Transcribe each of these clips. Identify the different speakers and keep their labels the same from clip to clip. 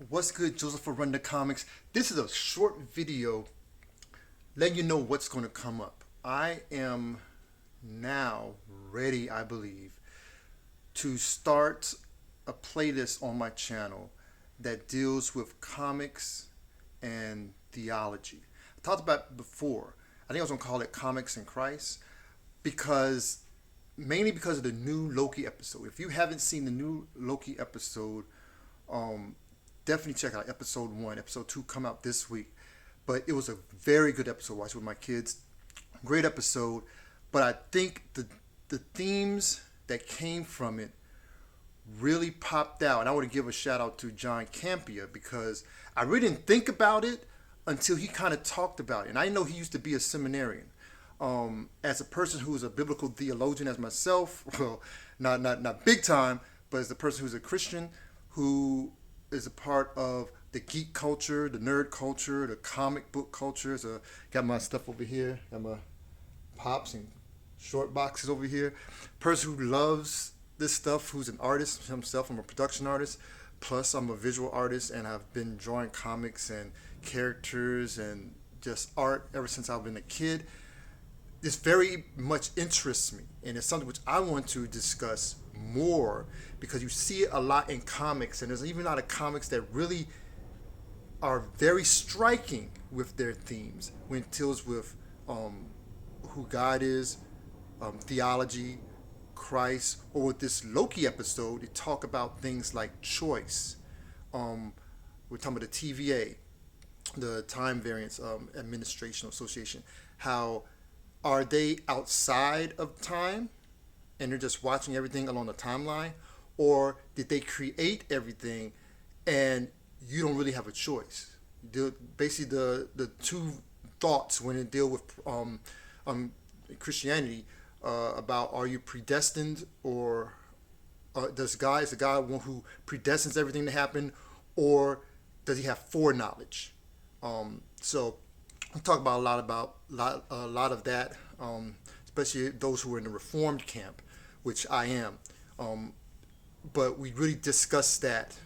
Speaker 1: What's good, Joseph for Run the Comics? This is a short video letting you know what's going to come up. I am now ready, I believe, to start a playlist on my channel that deals with comics and theology. I talked about it before. I think I was going to call it Comics and Christ because mainly because of the new Loki episode. If you haven't seen the new Loki episode, definitely check out episode 1. Episode 2 come out this week. But it was a very good episode. Watch it with my kids. Great episode. But I think the themes that came from it really popped out. And I want to give a shout out to John Campia because I really didn't think about it until he kind of talked about it. And I know he used to be a seminarian. As a person who's a biblical theologian as myself, well, not big time, but as a person who's a Christian who is a part of the geek culture, the nerd culture, the comic book culture. So got my stuff over here, got my pops and short boxes over here. Person who loves this stuff, who's an artist himself. I'm a production artist, plus I'm a visual artist, and I've been drawing comics and characters and just art ever since I've been a kid. This very much interests me, and it's something which I want to discuss more because you see it a lot in comics, and there's even a lot of comics that really are very striking with their themes when it deals with who God is, theology, Christ, or with this Loki episode, they talk about things like choice. We're talking about the TVA, the Time Variance Administration Association, how are they outside of time and they're just watching everything along the timeline? Or did they create everything and you don't really have a choice? Basically, the two thoughts when they deal with Christianity about are you predestined, or is the God one who predestines everything to happen, or does he have foreknowledge? So we talk about a lot of that, especially those who are in the Reformed camp, which I am. But we really discuss that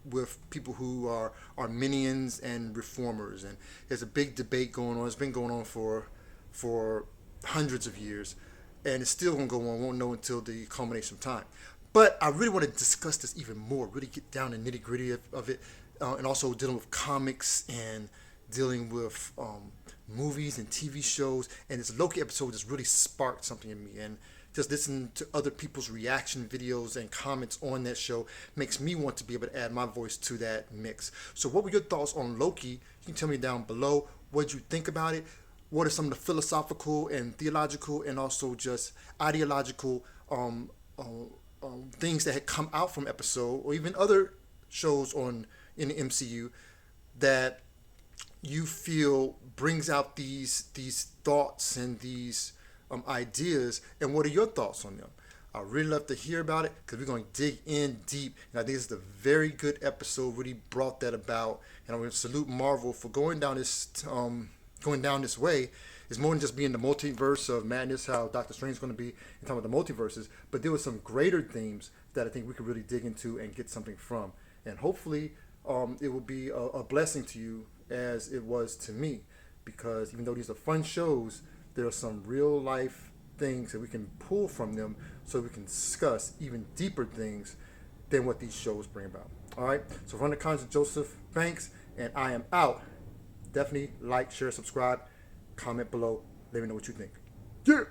Speaker 1: with people who are Arminians and Reformers, and there's a big debate going on. It's been going on for hundreds of years, and it's still going to go on. Won't know until the culmination of time. But I really want to discuss this even more. Really get down to nitty gritty of it, and also dealing with comics and dealing with movies and TV shows. And this Loki episode just really sparked something in me. And just listening to other people's reaction videos and comments on that show makes me want to be able to add my voice to that mix. So what were your thoughts on Loki? You can tell me down below. What did you think about it? What are some of the philosophical and theological and also just ideological things that had come out from episode, or even other shows in the MCU that you feel brings out these thoughts and these ideas, and what are your thoughts on them? I really love to hear about it because we're going to dig in deep, and I think it's a very good episode. Really brought that about, and I'm going to salute Marvel for going down this way. It's more than just being the multiverse of madness, how Doctor Strange is going to be and talking about the multiverses, but there were some greater themes that I think we could really dig into and get something from, and hopefully it will be a blessing to you as it was to me, because even though these are fun shows, there are some real life things that we can pull from them so we can discuss even deeper things than what these shows bring about. All right, so Run the Comics with Joseph Banks, and I am out. Definitely like, share, subscribe, comment below. Let me know what you think. Yeah.